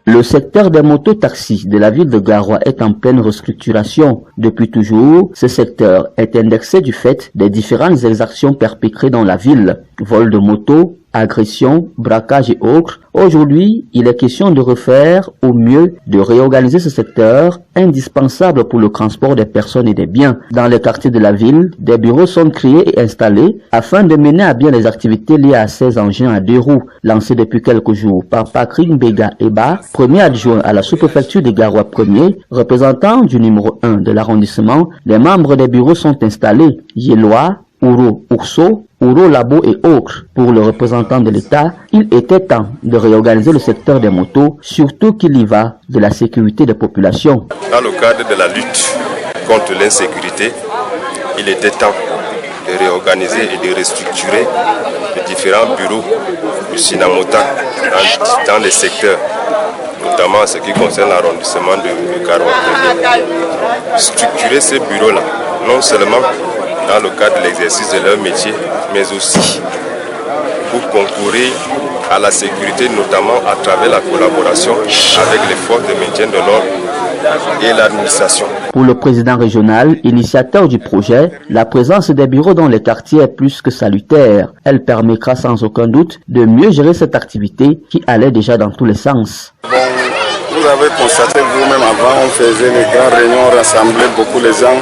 Le secteur des motos-taxis de la ville de Garoua est en pleine restructuration. Depuis toujours, ce secteur est indexé du fait des différentes exactions perpétrées dans la ville. Vol de motos, agressions, braquages et autres. Aujourd'hui, il est question de refaire au mieux, de réorganiser ce secteur indispensable pour le transport des personnes et des biens. Dans les quartiers de la ville, des bureaux sont créés et installés afin de mener à bien les activités liées à ces engins à 2 roues, lancés depuis quelques jours par Pakring Bega Eba, premier adjoint à la sous-préfecture de Garoua 1er, représentant du numéro 1 de l'arrondissement. Les membres des bureaux sont installés. Yéloa, Ouro Ourso, Ouro Labo et autres. Pour le représentant de l'État, il était temps de réorganiser le secteur des motos, surtout qu'il y va de la sécurité des populations. Dans le cadre de la lutte contre l'insécurité, il était temps de réorganiser et de restructurer les différents bureaux du Sinamota dans les secteurs, notamment en ce qui concerne l'arrondissement de Garoua. Structurer ces bureaux-là, non seulement dans le cadre de l'exercice de leur métier, mais aussi pour concourir à la sécurité, notamment à travers la collaboration avec les forces de maintien de l'ordre et l'administration. Pour le président régional, initiateur du projet, la présence des bureaux dans les quartiers est plus que salutaire. Elle permettra sans aucun doute de mieux gérer cette activité qui allait déjà dans tous les sens. Bon, vous avez constaté vous-même avant, on faisait les grandes réunions, on rassemblait beaucoup les gens,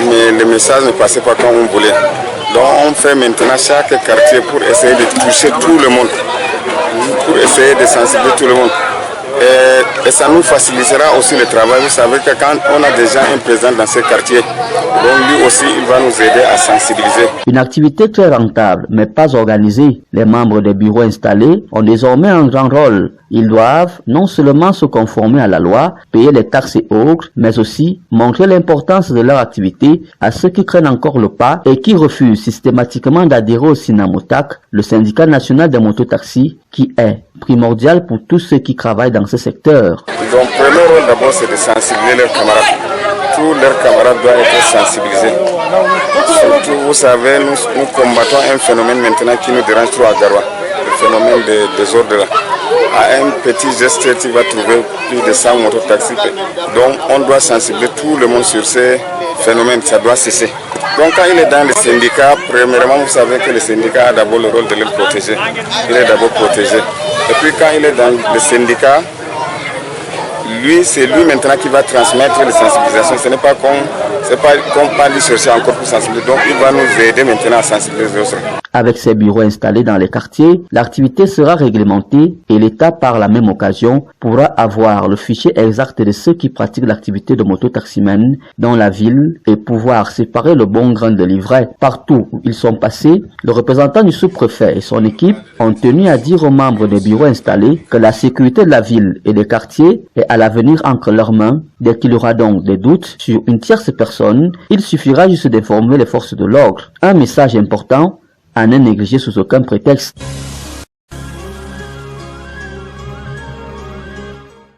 mais le message ne passait pas comme on voulait. Donc on fait maintenant chaque quartier pour essayer de toucher tout le monde, pour essayer de sensibiliser tout le monde. Et ça nous facilitera aussi le travail. Vous savez que quand on a déjà un président dans ce quartier, donc lui aussi il va nous aider à sensibiliser. Une activité très rentable mais pas organisée. Les membres des bureaux installés ont désormais un grand rôle. Ils doivent non seulement se conformer à la loi, payer les taxes et autres, mais aussi montrer l'importance de leur activité à ceux qui craignent encore le pas et qui refusent systématiquement d'adhérer au Sinamotac, le syndicat national des mototaxis, qui est primordial pour tous ceux qui travaillent dans ce secteur. Donc, le premier rôle d'abord, c'est de sensibiliser leurs camarades. Tous leurs camarades doivent être sensibilisés. Surtout, vous savez, nous combattons un phénomène maintenant qui nous dérange trop à Garoua, le phénomène des désordres là. À un petit geste, tu vas trouver plus de 100 mototaxis. Donc, on doit sensibiliser tout le monde sur ces phénomènes, ça doit cesser. Donc, quand il est dans le syndicat, premièrement, vous savez que le syndicat a d'abord le rôle de le protéger. Il est d'abord protégé. Et puis, quand il est dans le syndicat, c'est lui maintenant qui va transmettre les sensibilisations. Ce n'est pas qu'on va lui chercher encore plus sensibiliser. Donc, il va nous aider maintenant à sensibiliser les autres. Avec ces bureaux installés dans les quartiers, l'activité sera réglementée et l'État, par la même occasion, pourra avoir le fichier exact de ceux qui pratiquent l'activité de mototaximène dans la ville et pouvoir séparer le bon grain de l'ivraie. Partout où ils sont passés, le représentant du sous-préfet et son équipe ont tenu à dire aux membres des bureaux installés que la sécurité de la ville et des quartiers est à l'avenir entre leurs mains. Dès qu'il y aura donc des doutes sur une tierce personne, il suffira juste d'informer les forces de l'ordre. Un message important à ne négliger sous aucun prétexte.